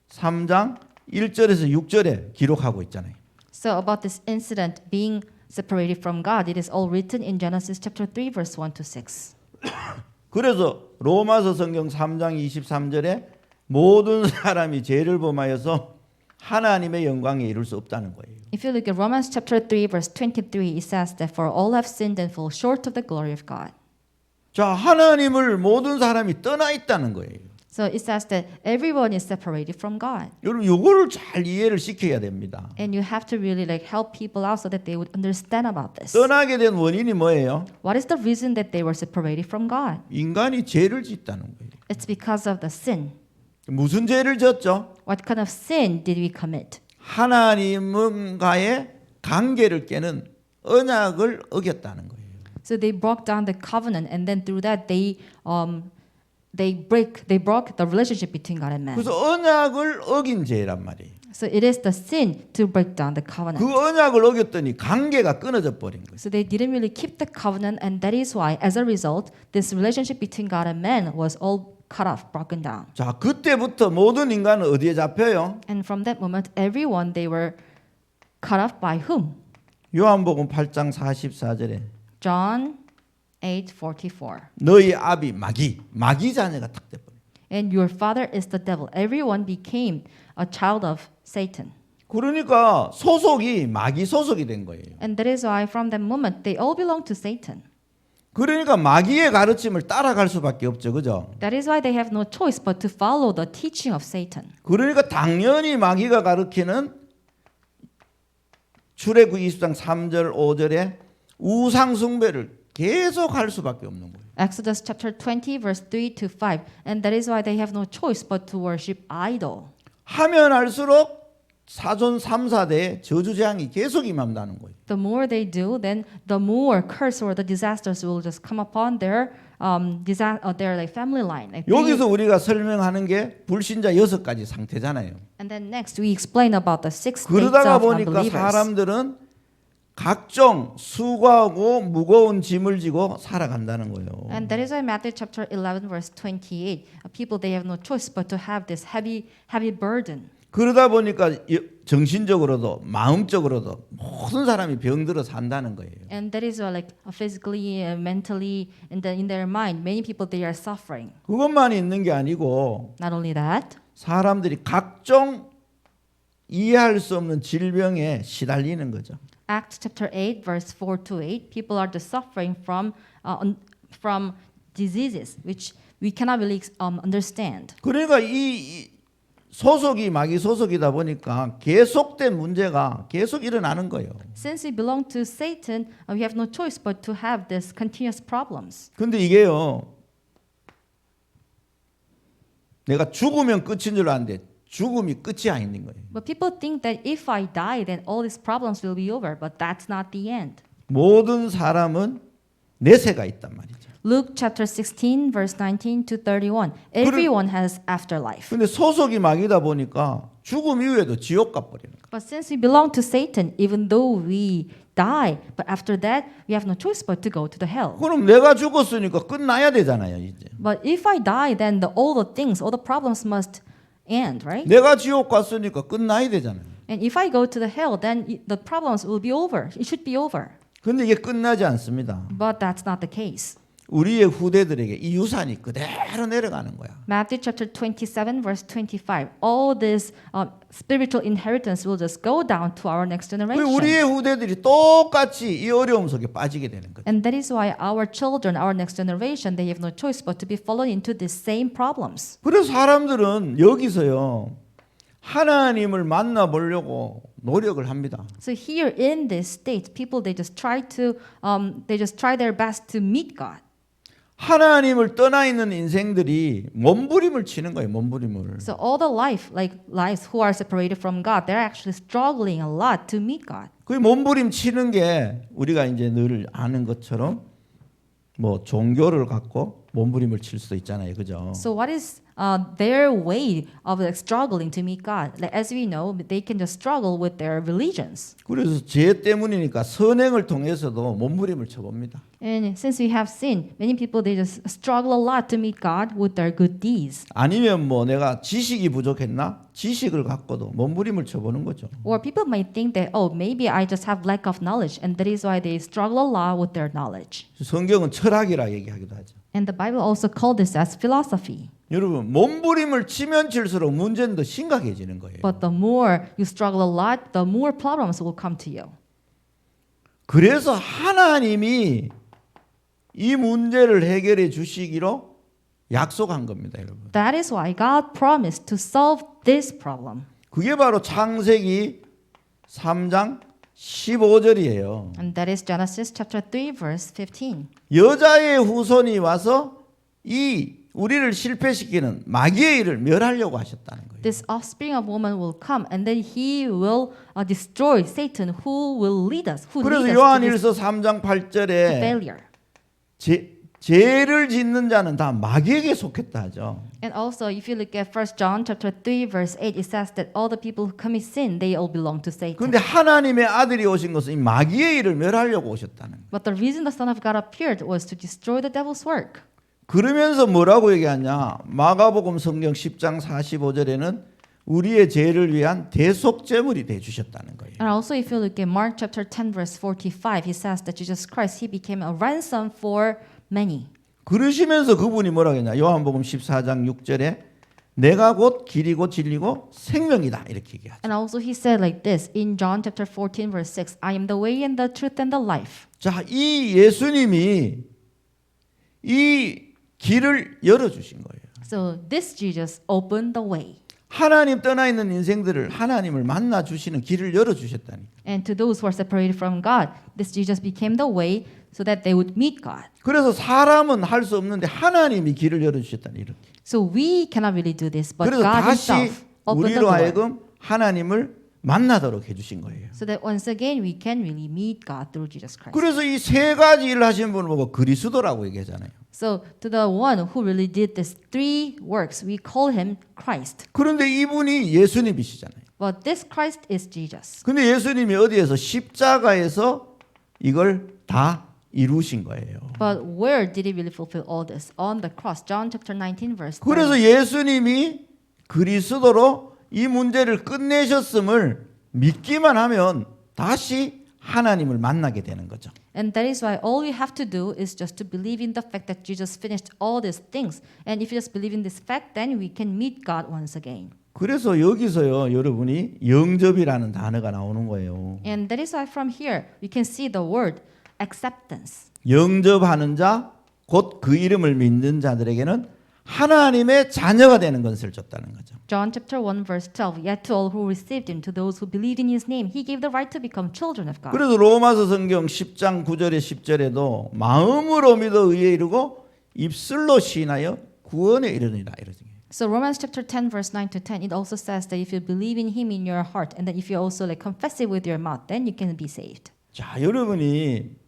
3장 1절에서 6절에 기록하고 있잖아요. So about this incident being separated from God, it is all written in Genesis chapter 3, verse 1 to 6. 그래서 로마서 성경 3장 23절에 모든 사람이 죄를 범하여서 하나님의 영광에 이룰 수 없다는 거예요. If you look at Romans chapter 3, verse 23, it says that for all have sinned and fall short of the glory of God. 자, 하나님을 모든 사람이 떠나 있다는 거예요. So it says that everyone is separated from God. 여러분 이거를 잘 이해를 시켜야 됩니다. And you have to really like help people out so that they would understand about this. 떠나게 된 원인이 뭐예요? What is the reason that they were separated from God? 인간이 죄를 짓다는 거예요. It's because of the sin. 무슨 죄를 졌죠? What kind of sin did we commit? 하나님과의 관계를 깨는 언약을 어겼다는 거예요. So they broke down the covenant, and then through that they broke the relationship between God and man. 그래서 언약을 어긴 죄란 말이에요. So it is the sin to break down the covenant. 그 언약을 어겼더니 관계가 끊어져 버린 거예요. So they didn't really keep the covenant, and that is why, as a result, this relationship between God and man was all cut off, broken down. 자, 그때부터 모든 인간은 어디에 잡혀요? And from that moment, everyone they were cut off by whom? 요한복음 8장 44절에 John 8:44. 너희 아비 마귀 자녀가 탁 돼버려. And your father is the devil. Everyone became a child of Satan. 그러니까 소속이 마귀 소속이 된 거예요. And that is why from that moment they all belong to Satan. 그러니까 마귀의 가르침을 따라갈 수밖에 없죠, 그죠? That is why they have no choice but to follow the teaching of Satan. 그러니까 당연히 마귀가 가르치는 출애굽 20장 3절 5절에 우상 숭배를 계속 할 수밖에 없는 거예요. Exodus chapter 20 verse 3 to 5. And that is why they have no choice but to worship idol. 하면 할수록 사존 3, 4대의 저주재앙이 계속 임한다는 거예요. The more they do, then the more curse or the disasters will just come upon their their like family line. Like 여기서 우리가 설명하는 게 불신자 6가지 상태잖아요. and then next we explain about the six states 그러다가 of 보니까 unbelievers. 사람들은 각종 수고하고 무거운 짐을 지고 살아간다는 거예요. And that is why Matthew chapter 11 verse 28, people they have no choice but to have this heavy burden. 그러다 보니까 정신적으로도 마음적으로도 모든 사람이 병들어 산다는 거예요. And that is why like physically, mentally, and then in their mind, many people they are suffering. 그것만 있는 게 아니고 Not only that, 사람들이 각종 이해할 수 없는 질병에 시달리는 거죠. Acts chapter 8 verse 4 to 8, people are just suffering from diseases which we cannot really understand. 그러니까 이 소속이 마귀 소속이다 보니까 계속된 문제가 계속 일어나는 거예요. Since we belong to Satan, we have no choice but to have this continuous problems. 근데 이게요. 내가 죽으면 끝인 줄 아는데 죽음이 끝이 아닌 거예요. But people think that if I die, then all these problems will be over. But that's not the end. 모든 사람은 내세가 있단 말이죠. Luke chapter 16 verse 19 to 31. Everyone has afterlife. 근데 소속이 마귀다 보니까 죽음 이후에도 지옥 가버리는 거예요. But since we belong to Satan, even though we die, but after that we have no choice but to go to the hell. 그럼 내가 죽었으니까 끝나야 되잖아요, 이제. But if I die, then all the things, all the problems must end, right? 내가 지옥 갔으니까 끝나야 되잖아요. And if I go to the hell, then the problems will be over. It should be over. 근데 이게 끝나지 않습니다. But that's not the case. 우리의 후대들에게 이 유산이 그대로 내려가는 거야. Matthew chapter 27 verse 25. All this spiritual inheritance will just go down to our next generation. 우리의 후대들이 똑같이 이 어려움 속에 빠지게 되는 거예요. And that is why our children, our next generation, they have no choice but to be fallen into these same problems. 그래서 사람들은 여기서요. 하나님을 만나 보려고 노력을 합니다. So here in this state, people they just try their best to meet God. 하나님을 떠나 있는 인생들이 몸부림을 치는 거예요. 몸부림을. So all the lives who are separated from God, they're actually struggling a lot to meet God. 그 몸부림 치는 게 우리가 이제 늘 아는 것처럼 뭐 종교를 갖고 몸부림을 칠 수도 있잖아요. 그죠? So what is their way of struggling to meet God? Like, as we know, they can just struggle with their religions. 그래서 죄 때문이니까 선행을 통해서도 몸부림을 쳐봅니다. And since we have sin, many people they just struggle a lot to meet God with their good deeds. 아니면 뭐 내가 지식이 부족했나? 지식을 갖고도 몸부림을 쳐보는 거죠. Or people might think that, oh, maybe I just have lack of knowledge, and that is why they struggle a lot with their knowledge. 성경은 철학이라 얘기하기도 하죠. And the Bible also called this as philosophy. 여러분 몸부림을 치면 칠수록 문제는 더 심각해지는 거예요. But the more you struggle a lot, the more problems will come to you. 그래서 하나님이 이 문제를 해결해 주시기로 약속한 겁니다, 여러분. That is why God promised to solve this problem. 그게 바로 창세기 3장 15절이에요. And that is Genesis chapter 3 verse 15. 여자의 후손이 와서 이 우리를 실패시키는 마귀의 일을 멸하려고 하셨다는 거예요. This offspring of woman will come and then he will destroy Satan who will lead us, who 그래서 lead us to this 요한일서 3장 8절에 failure. 죄를 짓는 자는 다 마귀에게 속했다 하죠. And also, if you look at 1 John chapter 3, verse 8, it says that all the people who commit sin, they all belong to Satan. 그런데 하나님의 아들이 오신 것은 이 마귀의 일을 멸하려고 오셨다는 거예요. But the reason the Son of God appeared was to destroy the devil's work. 그러면서 뭐라고 얘기하냐? 마가복음 성경 10장 45절에는 우리의 죄를 위한 대속제물이 돼 주셨다는 거예요. And also, if you look at Mark chapter 10, verse 45, he says that Jesus Christ, he became a ransom for many. 그러시면서 그분이 뭐라고 했냐? 요한복음 14장 6절에 내가 곧 길이고 진리고 생명이다 이렇게 얘기하죠. And also, he said like this in John chapter 14, verse 6, I am the way and the truth and the life. 자, 이 예수님이 이 길을 열어 주신 거예요. So this Jesus opened the way. 하나님 떠나 있는 인생들을 하나님을 만나 주시는 길을 열어 주셨다니. And to those who are separated from God, this Jesus became the way so that they would meet God. 그래서 사람은 할 수 없는데 하나님이 길을 열어 주셨다니 이렇게. So we cannot really do this, but 그래서 God 다시 himself opened the 우리로 door. 하여금 하나님을 만나도록 해 주신 거예요. So that once again we can really meet God through Jesus Christ. 그래서 이 세 가지 일을 하신 분을 보고 그리스도라고 얘기하잖아요. So to the one who really did these three works, we call him Christ. 그런데 이분이 예수님이시잖아요. But this Christ is Jesus. 근데 예수님이 어디에서 십자가에서 이걸 다 이루신 거예요. But where did he really fulfill all this? On the cross. John chapter 19 verse 30. 그래서 예수님이 그리스도로 이 문제를 끝내셨음을 믿기만 하면 다시 하나님을 만나게 되는 거죠. And that is why all you have to do is just to believe in the fact that Jesus finished all these things. And if you just believe in this fact, then we can meet God once again. 그래서 여기서요, 여러분이 영접이라는 단어가 나오는 거예요. And that is why from here we can see the word acceptance. 영접하는 자, 곧 그 이름을 믿는 자들에게는 하나님의 자녀가 되는 것을 줬다는 거죠. John chapter 1 verse 12. Yet to all who received him, to those who believed in his name, he gave the right to become children of God. 그래서 로마서 성경 10장 9절에 10절에도 마음으로 믿어 의에 이르고 입술로 시인하여 구원에 이르니라 이러죠. So Romans chapter 10 verse 9 to 10, it also says that if you believe in him in your heart, and then if you also like confess it with your mouth, then you can be saved. 자, 여러분이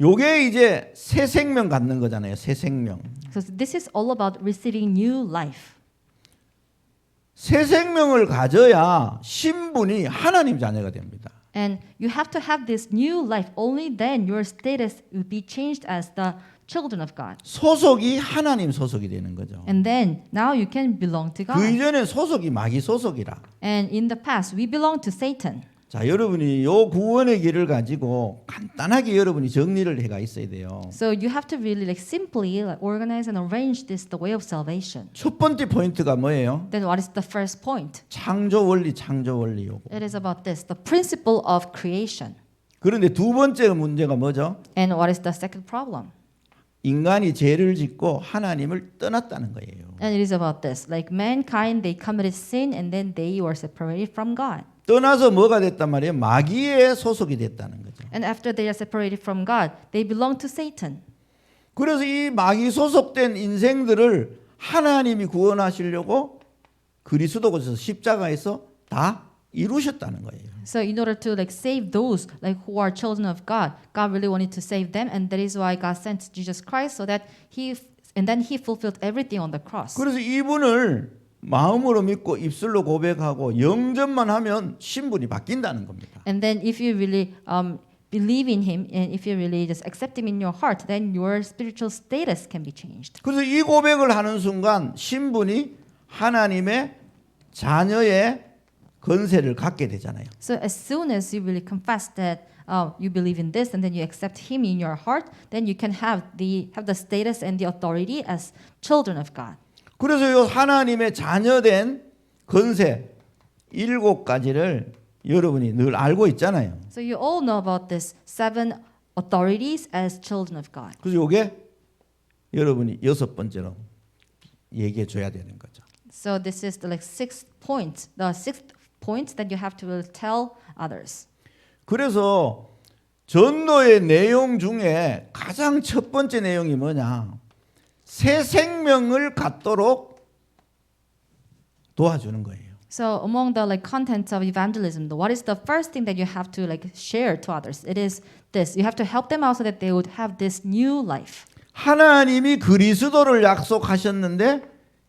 요게 이제 새 생명 갖는 거잖아요. 새 생명. So this is all about receiving new life. 새 생명을 가져야 신분이 하나님 자녀가 됩니다. And you have to have this new life. Only then your status will be changed as the children of God. 소속이 하나님 소속이 되는 거죠. And then now you can belong to 그 God. 이전엔 소속이 마귀 소속이라. And in the past we belong to Satan. 자, 여러분이 요 구원의 길을 가지고 간단하게 여러분이 정리를 해가 있어야 돼요. So you have to really like simply like organize and arrange this the way of salvation. 첫 번째 포인트가 뭐예요? Then what is the first point? 창조 원리 요거. It is about this, the principle of creation. 그런데 두 번째 문제가 뭐죠? And what is the second problem? 인간이 죄를 짓고 하나님을 떠났다는 거예요. And it is about this, like mankind, they committed sin and then they were separated from God. 떠나서 뭐가 됐단 말이에요? 마귀의 소속이 됐다는 거죠. And after they are separated from God, they belong to Satan. 그래서 이 마귀 소속된 인생들을 하나님이 구원하시려고 그리스도께서 십자가에서 다 이루셨다는 거예요. So in order to like save those like who are children of God, God really wanted to save them, and that is why God sent Jesus Christ so that he fulfilled everything on the cross. 그래서 이분을 마음으로 믿고 입술로 고백하고 영접만 하면 신분이 바뀐다는 겁니다. And then if you really believe in him and if you really just accept him in your heart, then your spiritual status can be changed. 그래서 이 고백을 하는 순간 신분이 하나님의 자녀의 권세를 갖게 되잖아요. So as soon as you really confess that you believe in this and then you accept him in your heart, then you can have the status and the authority as children of God. 그래서 이 하나님의 자녀된 권세 7가지를 여러분이 늘 알고 있잖아요. So you all know about this 7 authorities as children of God. 그래서 이게 여러분이 6번째로 얘기해 줘야 되는 거죠. So this is the like sixth point that you have to tell others. 그래서 전도의 내용 중에 가장 첫 번째 내용이 뭐냐? 새 생명을 갖도록 도와주는 거예요. So among the like contents of evangelism, what is the first thing that you have to like share to others? It is this. You have to help them out so that they would have this new life. 하나님이 그리스도를 약속하셨는데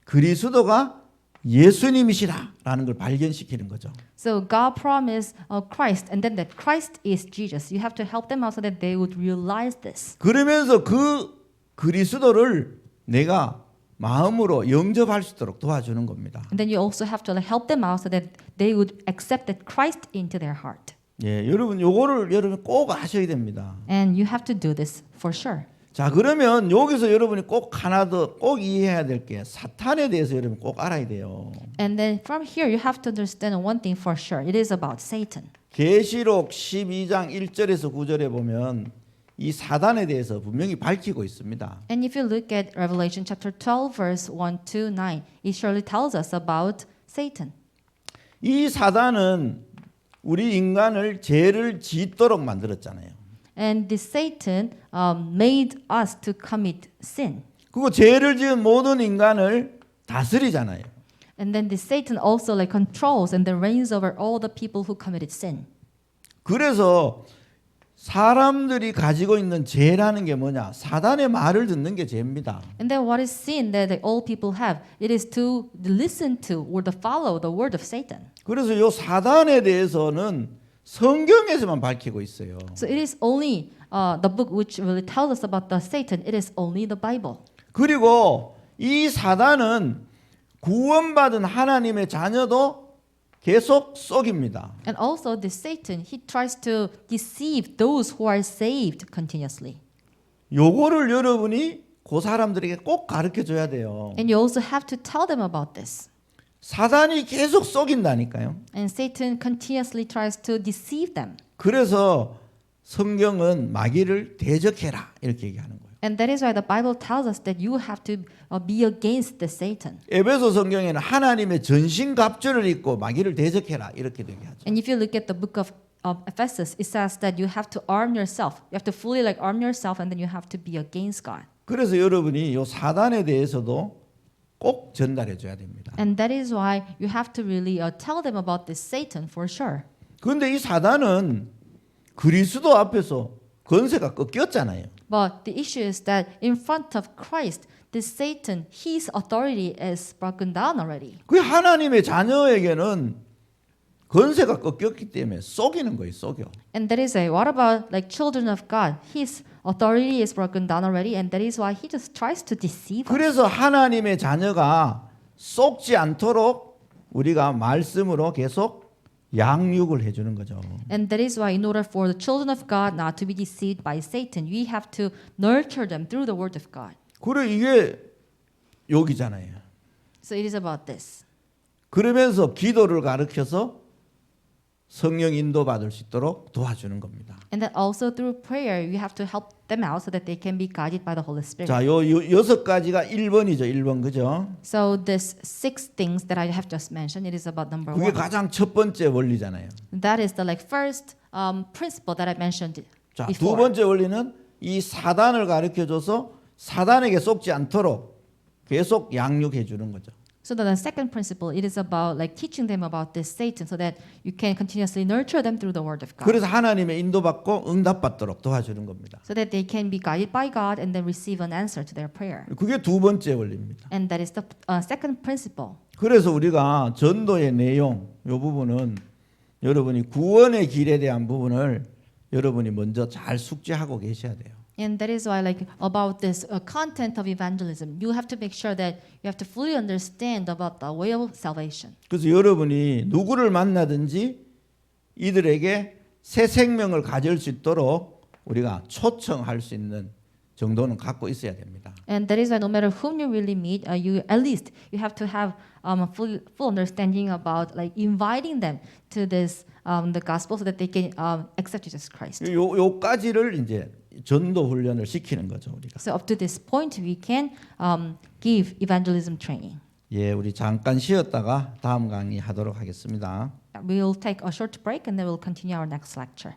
그리스도가 예수님이시라라는 걸 발견시키는 거죠. So God promised Christ, and then that Christ is Jesus. You have to help them out so that they would realize this. 그러면서 그 그리스도를 내가 마음으로 영접할 수 있도록 도와주는 겁니다. And then you also have to help them out so that they would accept that Christ into their heart. 예, 여러분 요거를 여러분 꼭 하셔야 됩니다. And you have to do this for sure. 자, 그러면 여기서 여러분이 꼭 하나 더 꼭 이해해야 될 게 사탄에 대해서 여러분 꼭 알아야 돼요. And then from here you have to understand one thing for sure. It is about Satan. 계시록 12장 1절에서 9절에 보면 이 사단에 대해서 분명히 밝히고 있습니다. And if you look at Revelation chapter 12 verse 1 to 9, it surely tells us about Satan. 이 사단은 우리 인간을 죄를 짓도록 만들었잖아요. And this Satan made us to commit sin. 그리고 죄를 지은 모든 인간을 다스리잖아요. And then this Satan also like controls and then reigns over all the people who committed sin. 그래서 사람들이 가지고 있는 죄라는 게 뭐냐? 사단의 말을 듣는 게 죄입니다. And then what is sin that all people have? It is to listen to or to follow the word of Satan. 그래서 요 사단에 대해서는 성경에서만 밝히고 있어요. So it is only the book which really tells us about the Satan. It is only the Bible. 그리고 이 사단은 구원받은 하나님의 자녀도 계속 속입니다. And also this Satan, he tries to deceive those who are saved continuously. 요거를 여러분이 그 사람들에게 꼭 가르쳐 줘야 돼요. And you also have to tell them about this. 사단이 계속 속인다니까요. And Satan continuously tries to deceive them. 그래서 성경은 마귀를 대적해라 이렇게 얘기하는 거예요. And that is why the Bible tells us that you have to be against the Satan. 에베소 성경에는 하나님의 전신갑주를 입고 마귀를 대적해라 이렇게 얘기하죠. And if you look at the book of Ephesus, it says that you have to arm yourself. You have to fully like arm yourself, and then you have to be against God. 그래서 여러분이 이 사단에 대해서도 꼭 전달해 줘야 됩니다. And that is why you have to really tell them about this Satan for sure. 그런데 이 사단은 그리스도 앞에서 권세가 꺾였잖아요. But the issue is that in front of Christ, this Satan, his authority is broken down already. 그 하나님의 자녀에게는 권세가 꺾였기 때문에 속이는 거예요, 속여. And that is why, what about like children of God? His authority is broken down already, and that is why he just tries to deceive us. 그래서 하나님의 자녀가 속지 않도록 우리가 말씀으로 계속 양육을 해주는 거죠. And that is why, in order for the children of God not to be deceived by Satan, we have to nurture them through the Word of God. 그래 이게 욕이잖아요. So it is about this. 그러면서 기도를 가르쳐서 성령 인도 받을 수 있도록 도와주는 겁니다. And that also through prayer, you have to help them out so that they can be guided by the Holy Spirit. 자, 요 6가지가 1번이죠. 1번 그죠? So this 6 things that I have just mentioned, it is about number 그게 1. 가장 첫 번째 원리잖아요. That is the like first principle that I mentioned 자, 두 before. 번째 원리는 이 사단을 가르쳐 줘서 사단에게 속지 않도록 계속 양육해 주는 거죠. So the second principle, it is about like teaching them about this Satan so that you can continuously nurture them through the Word of God. 그래서 하나님의 인도받고 응답받도록 도와주는 겁니다. So that they can be guided by God and then receive an answer to their prayer. 그게 두 번째 원리입니다. And that is the second principle. 그래서 우리가 전도의 내용 이 부분은 여러분이 구원의 길에 대한 부분을 여러분이 먼저 잘 숙지하고 계셔야 돼요. And that is why, like about this content of evangelism, you have to make sure that you have to fully understand about the way of salvation. 그래서 여러분이 누구를 만나든지 이들에게 새 생명을 가질 수 있도록 우리가 초청할 수 있는 정도는 갖고 있어야 됩니다. And that is why no matter whom you really meet, you at least you have to have a full understanding about like inviting them to this the gospel so that they can accept Jesus Christ. 요까지를 이제 전도 훈련을 시키는 거죠, 우리가. So up to this point, we can give evangelism training. 예, 우리 잠깐 쉬었다가 다음 강의 하도록 하겠습니다. We'll take a short break and then we'll continue our next lecture.